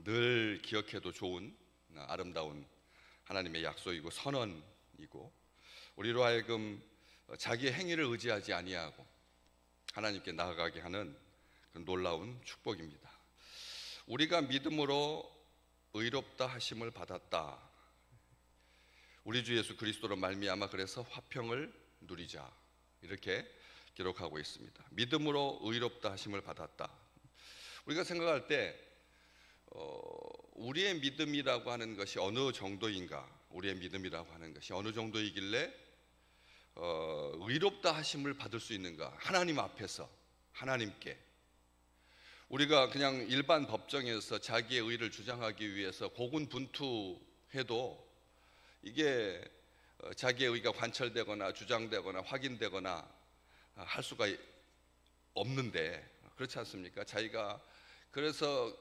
늘 기억해도 좋은 아름다운 하나님의 약속이고 선언이고, 우리로 하여금 자기의 행위를 의지하지 아니하고 하나님께 나아가게 하는 그 놀라운 축복입니다. 우리가 믿음으로 의롭다 하심을 받았다. 우리 주 예수 그리스도로 말미암아 그래서 화평을 누리자, 이렇게 기록하고 있습니다. 믿음으로 의롭다 하심을 받았다. 우리가 생각할 때 우리의 믿음이라고 하는 것이 어느 정도인가, 우리의 믿음이라고 하는 것이 어느 정도이길래 의롭다 하심을 받을 수 있는가. 하나님 앞에서, 하나님께. 우리가 그냥 일반 법정에서 자기의 의를 주장하기 위해서 고군분투해도 이게 자기의 의가 관철되거나 주장되거나 확인되거나 할 수가 없는데, 그렇지 않습니까? 자기가 그래서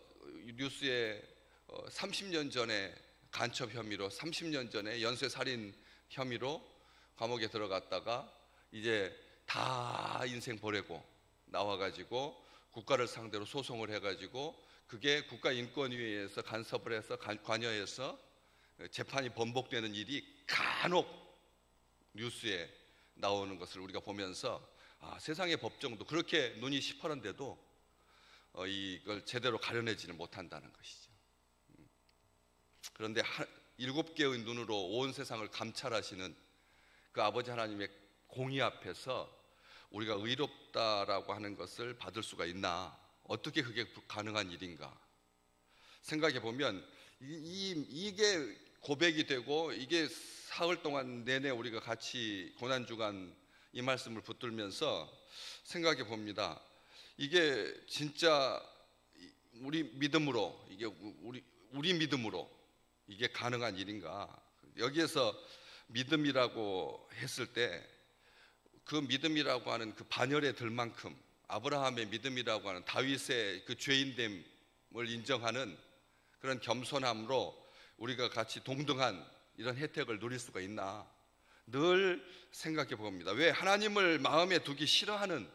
뉴스에 30년 전에 간첩 혐의로, 30년 전에 연쇄살인 혐의로 감옥에 들어갔다가 이제 다 인생 보내고 나와가지고 국가를 상대로 소송을 해가지고 그게 국가인권위에서 간섭을 해서 관여해서 재판이 번복되는 일이 간혹 뉴스에 나오는 것을 우리가 보면서 세상의 법정도 그렇게 눈이 시퍼런데도 이걸 제대로 가려내지는 못한다는 것이죠. 그런데 7개의 눈으로 온 세상을 감찰하시는 그 아버지 하나님의 공의 앞에서 우리가 의롭다라고 하는 것을 받을 수가 있나? 어떻게 그게 가능한 일인가? 생각해 보면 이게 고백이 되고, 이게 사흘 동안 내내 우리가 같이 고난주간 이 말씀을 붙들면서 생각해 봅니다. 이게 진짜 우리 믿음으로, 이게 우리 믿음으로 이게 가능한 일인가? 여기에서 믿음이라고 했을 때 그 믿음이라고 하는 그 반열에 들 만큼 아브라함의 믿음이라고 하는 다윗의 그 죄인됨을 인정하는 그런 겸손함으로 우리가 같이 동등한 이런 혜택을 누릴 수가 있나? 늘 생각해 봅니다. 왜 하나님을 마음에 두기 싫어하는,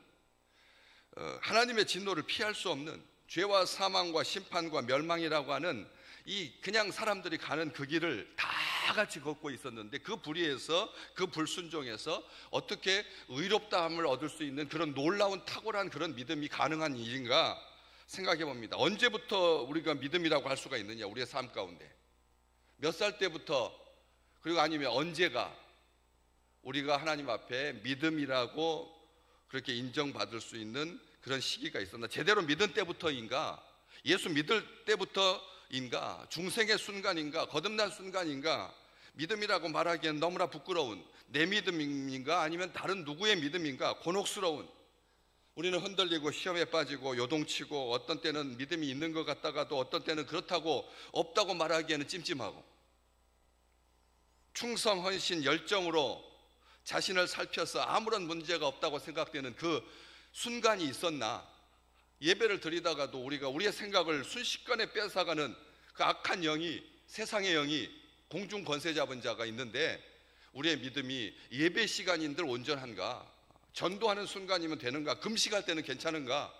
하나님의 진노를 피할 수 없는 죄와 사망과 심판과 멸망이라고 하는 이 그냥 사람들이 가는 그 길을 다 같이 걷고 있었는데, 그 불의에서, 그 불순종에서 어떻게 의롭다함을 얻을 수 있는 그런 놀라운 탁월한 그런 믿음이 가능한 일인가 생각해 봅니다. 언제부터 우리가 믿음이라고 할 수가 있느냐? 우리의 삶 가운데 몇 살 때부터, 그리고 아니면 언제가 우리가 하나님 앞에 믿음이라고 그렇게 인정받을 수 있는 그런 시기가 있었나? 제대로 믿은 때부터인가? 예수 믿을 때부터인가? 중생의 순간인가? 거듭난 순간인가? 믿음이라고 말하기엔 너무나 부끄러운 내 믿음인가? 아니면 다른 누구의 믿음인가? 곤혹스러운, 우리는 흔들리고 시험에 빠지고 요동치고, 어떤 때는 믿음이 있는 것 같다가도 어떤 때는 그렇다고 없다고 말하기에는 찜찜하고, 충성, 헌신, 열정으로 자신을 살펴서 아무런 문제가 없다고 생각되는 그 순간이 있었나? 예배를 드리다가도 우리가 우리의 생각을 순식간에 뺏어가는 그 악한 영이, 세상의 영이, 공중 권세 잡은 자가 있는데, 우리의 믿음이 예배 시간인들 온전한가? 전도하는 순간이면 되는가? 금식할 때는 괜찮은가?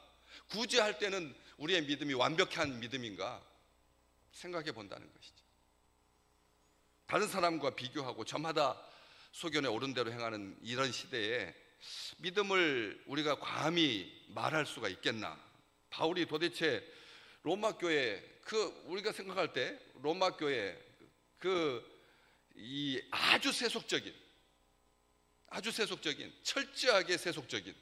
구제할 때는 우리의 믿음이 완벽한 믿음인가? 생각해 본다는 것이죠. 다른 사람과 비교하고 저마다 소견에 오른 대로 행하는 이런 시대에 믿음을 우리가 감히 말할 수가 있겠나? 바울이 도대체 로마 교회, 우리가 생각할 때 로마 교회 이 아주 세속적인, 철저하게 세속적인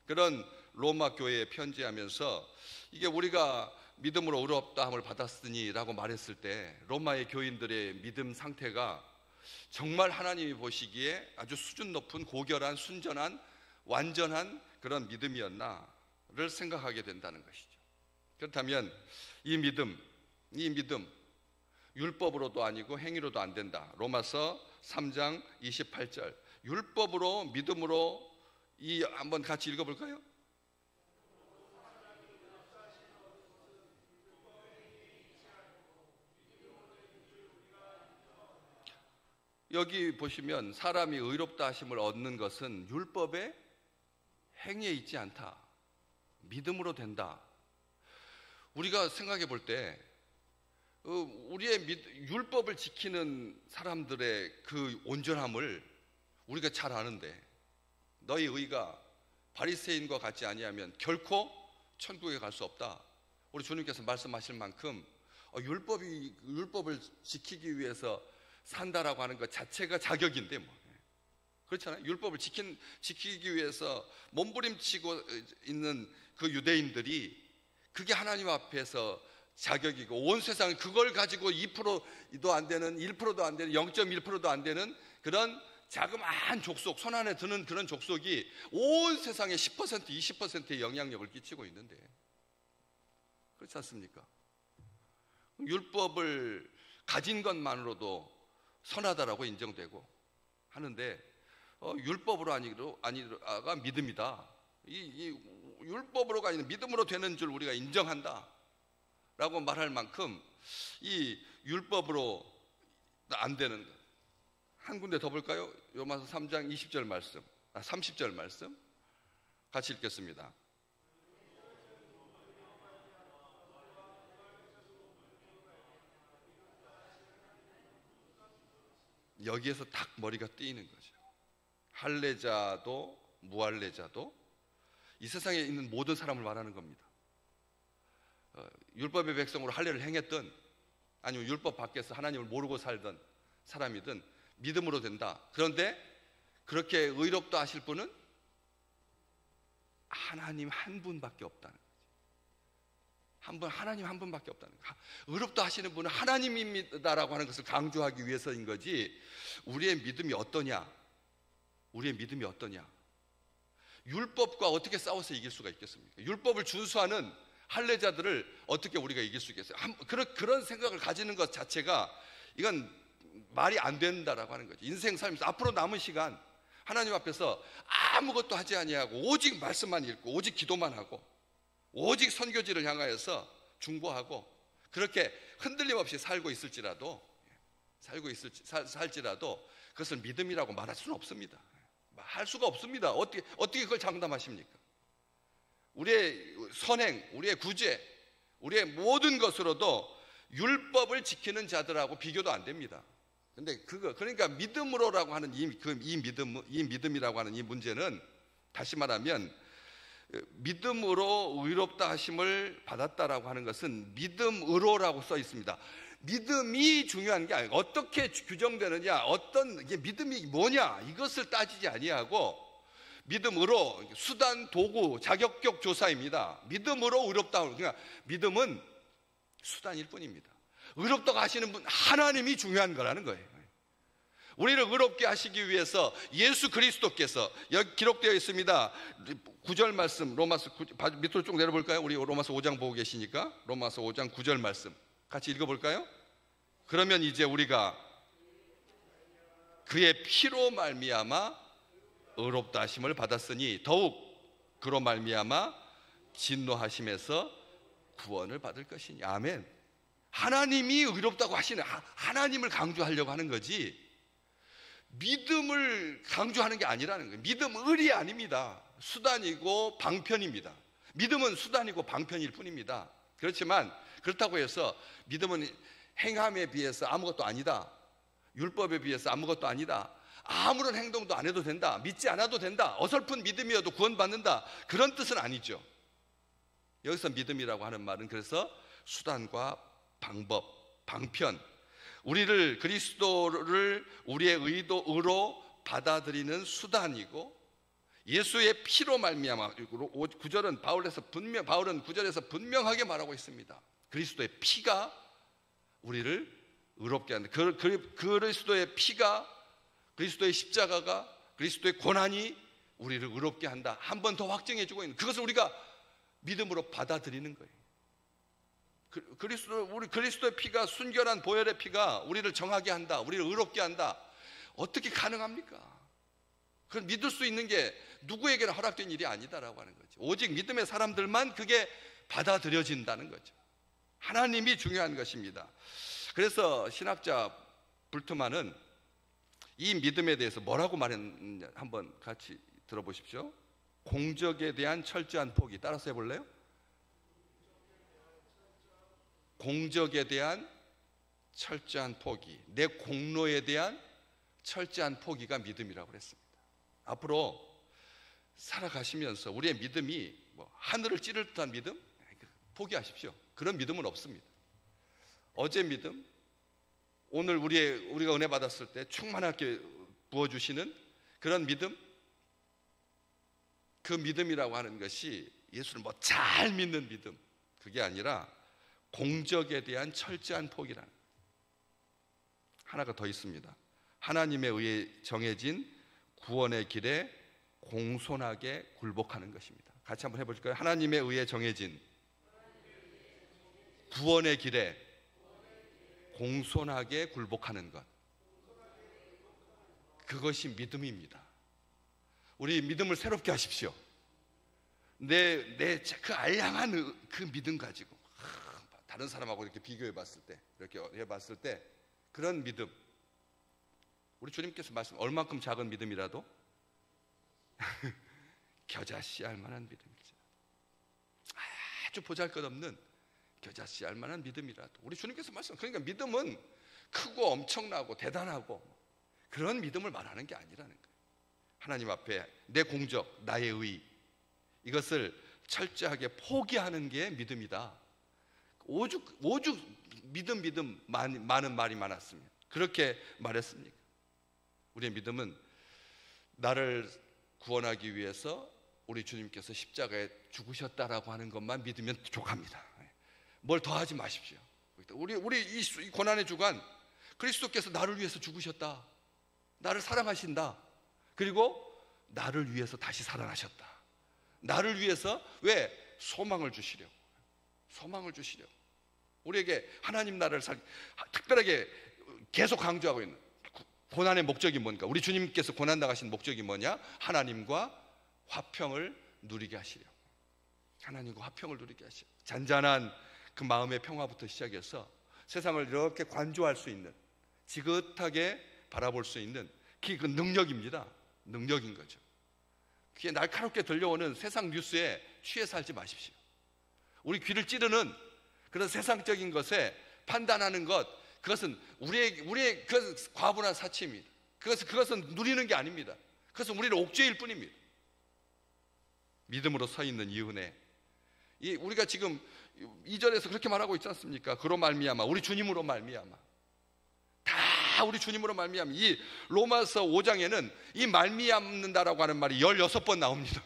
그런 로마 교회에 편지하면서, 이게 우리가 믿음으로 의롭다함을 받았으니라고 말했을 때 로마의 교인들의 믿음 상태가 정말 하나님이 보시기에 아주 수준 높은 고결한, 순전한, 완전한 그런 믿음이었나를 생각하게 된다는 것이죠. 그렇다면 이 믿음 율법으로도 아니고 행위로도 안 된다. 로마서 3장 28절. 율법으로, 믿음으로, 한번 같이 읽어볼까요? 여기 보시면 사람이 의롭다 하심을 얻는 것은 율법의 행위에 있지 않다. 믿음으로 된다. 우리가 생각해 볼 때 우리의 율법을 지키는 사람들의 그 온전함을 우리가 잘 아는데, 너희 의가 바리새인과 같지 아니하면 결코 천국에 갈 수 없다. 우리 주님께서 말씀하실 만큼 율법을 지키기 위해서 산다라고 하는 것 자체가 자격인데 뭐. 그렇잖아요. 율법을 지키기 위해서 몸부림치고 있는 그 유대인들이 그게 하나님 앞에서 자격이고, 온 세상 그걸 가지고 2%도 안 되는, 1%도 안 되는, 0.1%도 안 되는 그런 자그마한 족속, 손 안에 드는 그런 족속이 온 세상에 10%, 20%의 영향력을 끼치고 있는데, 그렇지 않습니까? 율법을 가진 것만으로도 선하다라고 인정되고 하는데, 율법으로 아니가 믿음이다. 이 율법으로가 아니라 믿음으로 되는 줄 우리가 인정한다 라고 말할 만큼, 이 율법으로 안 되는 것. 한 군데 더 볼까요? 로마서 3장 20절 말씀, 30절 말씀 같이 읽겠습니다. 여기에서 딱 머리가 뜨이는 거죠. 할례자도 무할례자도 이 세상에 있는 모든 사람을 말하는 겁니다. 율법의 백성으로 할례를 행했든 아니면 율법 밖에서 하나님을 모르고 살던 사람이든 믿음으로 된다. 그런데 그렇게 의롭다 하실 분은 하나님 한 분밖에 없다는 거죠. 하나님 한 분밖에 없다는 거죠. 의롭다 하시는 분은 하나님입니다라고 하는 것을 강조하기 위해서인 거지, 우리의 믿음이 어떠냐, 우리의 믿음이 어떠냐, 율법과 어떻게 싸워서 이길 수가 있겠습니까? 율법을 준수하는 할례자들을 어떻게 우리가 이길 수 있겠어요? 그런 생각을 가지는 것 자체가 이건 말이 안 된다라고 하는 거죠. 인생 살면서 앞으로 남은 시간 하나님 앞에서 아무것도 하지 아니하고 오직 말씀만 읽고 오직 기도만 하고 오직 선교지를 향하여서 중보하고 그렇게 흔들림 없이 살지라도 그것을 믿음이라고 말할 수는 없습니다. 할 수가 없습니다. 어떻게 그걸 장담하십니까? 우리의 선행, 우리의 구제, 우리의 모든 것으로도 율법을 지키는 자들하고 비교도 안 됩니다. 근데 그러니까 믿음으로라고 하는 이 믿음이라고 하는 이 문제는, 다시 말하면 믿음으로 의롭다 하심을 받았다라고 하는 것은 믿음으로라고 써 있습니다. 믿음이 중요한 게 아니고 어떻게 규정되느냐, 이게 믿음이 뭐냐, 이것을 따지지 아니하고 믿음으로, 수단, 도구, 자격격 조사입니다. 믿음으로 의롭다. 그러니까 믿음은 수단일 뿐입니다. 의롭다고 하시는 분 하나님이 중요한 거라는 거예요. 우리를 의롭게 하시기 위해서 예수 그리스도께서, 여기 기록되어 있습니다. 9절 말씀, 로마서 9, 밑으로 쭉 내려볼까요? 우리 로마서 5장 보고 계시니까 로마서 5장 9절 말씀 같이 읽어볼까요? 그러면 이제 우리가 그의 피로 말미암아 의롭다 하심을 받았으니 더욱 그로 말미암아 진노하심에서 구원을 받을 것이니. 아멘. 하나님이 의롭다고 하시는, 하나님을 강조하려고 하는 거지 믿음을 강조하는 게 아니라는 거예요. 믿음을이 아닙니다. 수단이고 방편입니다. 믿음은 수단이고 방편일 뿐입니다. 그렇지만 그렇다고 해서 믿음은 행함에 비해서 아무것도 아니다, 율법에 비해서 아무것도 아니다, 아무런 행동도 안 해도 된다, 믿지 않아도 된다, 어설픈 믿음이어도 구원받는다, 그런 뜻은 아니죠. 여기서 믿음이라고 하는 말은 그래서 수단과 방법, 방편, 그리스도를 우리의 의로 받아들이는 수단이고, 예수의 피로 말미암아, 9절은 바울은 9절에서 분명하게 말하고 있습니다. 그리스도의 피가 우리를 의롭게 한다. 그리스도의 피가, 그리스도의 십자가가, 그리스도의 고난이 우리를 의롭게 한다. 한 번 더 확증해주고 있는, 그것을 우리가 믿음으로 받아들이는 거예요. 그리스도의 피가, 순결한 보혈의 피가 우리를 정하게 한다, 우리를 의롭게 한다. 어떻게 가능합니까? 그걸 믿을 수 있는 게 누구에게나 허락된 일이 아니다라고 하는 거죠. 오직 믿음의 사람들만 그게 받아들여진다는 거죠. 하나님이 중요한 것입니다. 그래서 신학자 불트만은 이 믿음에 대해서 뭐라고 말했는지 한번 같이 들어보십시오. 공적에 대한 철저한 포기. 따라서 해볼래요? 공적에 대한 철저한 포기, 내 공로에 대한 철저한 포기가 믿음이라고 그랬습니다. 앞으로 살아가시면서 우리의 믿음이 하늘을 찌를 듯한 믿음? 포기하십시오. 그런 믿음은 없습니다. 어제 믿음, 오늘 우리가 은혜 받았을 때 충만하게 부어주시는 그런 믿음, 그 믿음이라고 하는 것이 예수를 잘 믿는 믿음, 그게 아니라 공적에 대한 철저한 포기라는 하나가 더 있습니다. 하나님에 의해 정해진 구원의 길에 공손하게 굴복하는 것입니다. 같이 한번 해볼까요? 하나님에 의해 정해진 구원의 길에 공손하게 굴복하는 것, 그것이 믿음입니다. 우리 믿음을 새롭게 하십시오. 그 알량한 그 믿음 가지고 다른 사람하고 이렇게 비교해 봤을 때, 이렇게 해봤을 때 그런 믿음, 우리 주님께서 말씀, 얼만큼 작은 믿음이라도 겨자씨 알만한 믿음이죠. 아주 보잘것없는 겨자씨 알만한 믿음이라도, 우리 주님께서 말씀, 그러니까 믿음은 크고 엄청나고 대단하고 그런 믿음을 말하는 게 아니라는 거예요. 하나님 앞에 내 공적, 나의 의, 이것을 철저하게 포기하는 게 믿음이다. 오죽 믿음 많은 말이 많았습니다. 그렇게 말했습니까? 우리의 믿음은 나를 구원하기 위해서 우리 주님께서 십자가에 죽으셨다라고 하는 것만 믿으면 족합니다. 뭘 더하지 마십시오. 우리 이 고난의 주간, 그리스도께서 나를 위해서 죽으셨다, 나를 사랑하신다, 그리고 나를 위해서 다시 살아나셨다, 나를 위해서 왜? 소망을 주시려고. 소망을 주시려고. 우리에게 하나님 나라를 특별하게 계속 강조하고 있는 고난의 목적이 뭔가? 우리 주님께서 고난 당하신 목적이 뭐냐? 하나님과 화평을 누리게 하시려고. 하나님과 화평을 누리게 하시려고. 잔잔한 그 마음의 평화부터 시작해서 세상을 이렇게 관조할 수 있는, 지긋하게 바라볼 수 있는 그 능력입니다. 능력인 거죠. 귀에 날카롭게 들려오는 세상 뉴스에 취해 살지 마십시오. 우리 귀를 찌르는 그런 세상적인 것에 판단하는 것, 그것은 우리의 그 과분한 사치입니다. 그것은 누리는 게 아닙니다. 그것은 우리를 옥죄일 뿐입니다. 믿음으로 서 있는 이 은혜, 우리가 지금 2절에서 그렇게 말하고 있지 않습니까? 그로 말미암아, 우리 주님으로 말미암아, 다 우리 주님으로 말미암아. 이 로마서 5장에는 이 말미암는다라고 하는 말이 16번 나옵니다.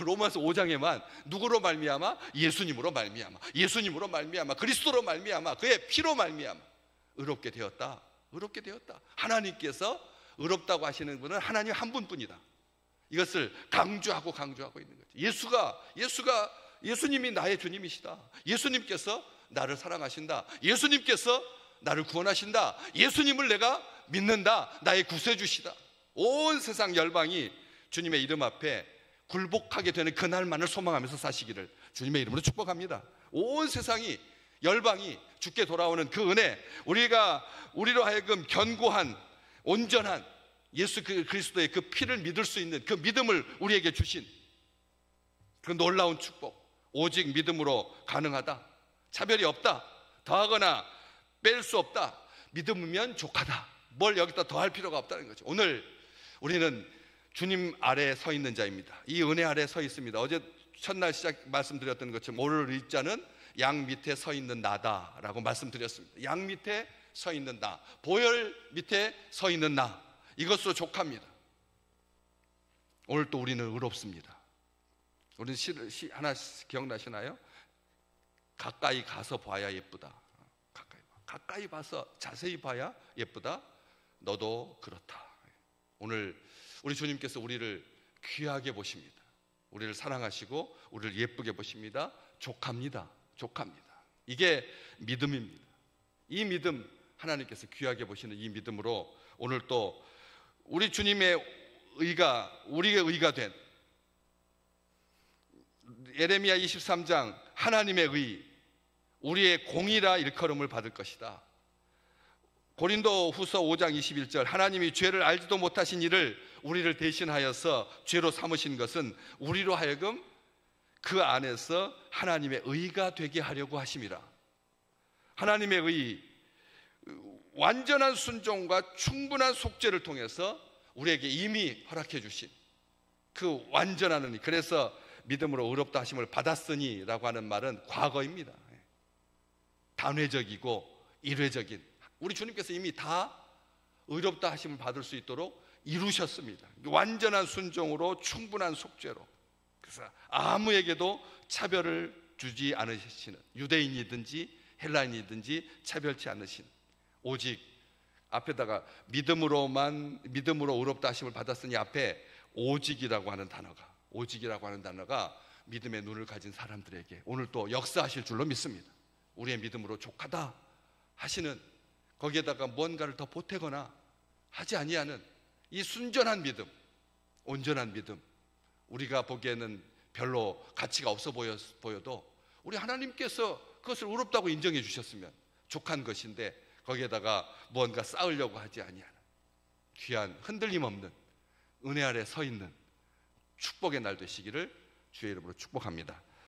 로마서 5장에만 누구로 말미암아? 예수님으로 말미암아, 예수님으로 말미암아, 그리스도로 말미암아, 그의 피로 말미암아 의롭게 되었다. 의롭게 되었다. 하나님께서 의롭다고 하시는 분은 하나님 한 분뿐이다. 이것을 강조하고 있는 거죠. 예수님이 나의 주님이시다. 예수님께서 나를 사랑하신다. 예수님께서 나를 구원하신다. 예수님을 내가 믿는다. 나의 구세주시다. 온 세상 열방이 주님의 이름 앞에 굴복하게 되는 그날만을 소망하면서 사시기를 주님의 이름으로 축복합니다. 온 세상이, 열방이 주께 돌아오는 그 은혜, 우리로 하여금 견고한 온전한 예수 그리스도의 그 피를 믿을 수 있는 그 믿음을 우리에게 주신 그 놀라운 축복, 오직 믿음으로 가능하다. 차별이 없다. 더하거나 뺄 수 없다. 믿음이면 족하다. 뭘 여기다 더할 필요가 없다는 거죠. 오늘 우리는 주님 아래에 서 있는 자입니다. 이 은혜 아래에 서 있습니다. 어제 첫날 말씀드렸던 것처럼 오를 의자는 양 밑에 서 있는 나다라고 말씀드렸습니다. 양 밑에 서 있는 나, 보혈 밑에 서 있는 나, 이것으로 족합니다. 오늘 또 우리는 의롭습니다. 우리는 시 하나 기억나시나요? 가까이 가서 봐야 예쁘다. 가까이 봐서 자세히 봐야 예쁘다. 너도 그렇다. 오늘 우리 주님께서 우리를 귀하게 보십니다. 우리를 사랑하시고 우리를 예쁘게 보십니다. 족합니다. 이게 믿음입니다. 이 믿음, 하나님께서 귀하게 보시는 이 믿음으로 오늘 또 우리 주님의 의가 우리의 의가 된 예레미야 23장 하나님의 의, 우리의 공의라 일컬음을 받을 것이다. 고린도 후서 5장 21절 하나님이 죄를 알지도 못하신 이를 우리를 대신하여서 죄로 삼으신 것은 우리로 하여금 그 안에서 하나님의 의가 되게 하려고 하심이라. 하나님의 완전한 순종과 충분한 속죄를 통해서 우리에게 이미 허락해 주신 그 완전한 은혜, 그래서 믿음으로 의롭다 하심을 받았으니 라고 하는 말은 과거입니다. 단회적이고 일회적인, 우리 주님께서 이미 다 의롭다 하심을 받을 수 있도록 이루셨습니다. 완전한 순종으로 충분한 속죄로. 그래서 아무에게도 차별을 주지 않으시는, 유대인이든지 헬라인이든지 차별치 않으신, 오직 앞에다가 믿음으로 의롭다 하심을 받았으니 앞에 오직이라고 하는 단어가 믿음의 눈을 가진 사람들에게 오늘 또 역사하실 줄로 믿습니다. 우리의 믿음으로 족하다 하시는, 거기에다가 뭔가를 더 보태거나 하지 아니하는 이 순전한 믿음, 온전한 믿음, 우리가 보기에는 별로 가치가 없어 보여도 우리 하나님께서 그것을 의롭다고 인정해 주셨으면 족한 것인데, 거기에다가 무언가 쌓으려고 하지 아니하는 귀한 흔들림 없는 은혜 아래 서 있는 축복의 날 되시기를 주의 이름으로 축복합니다.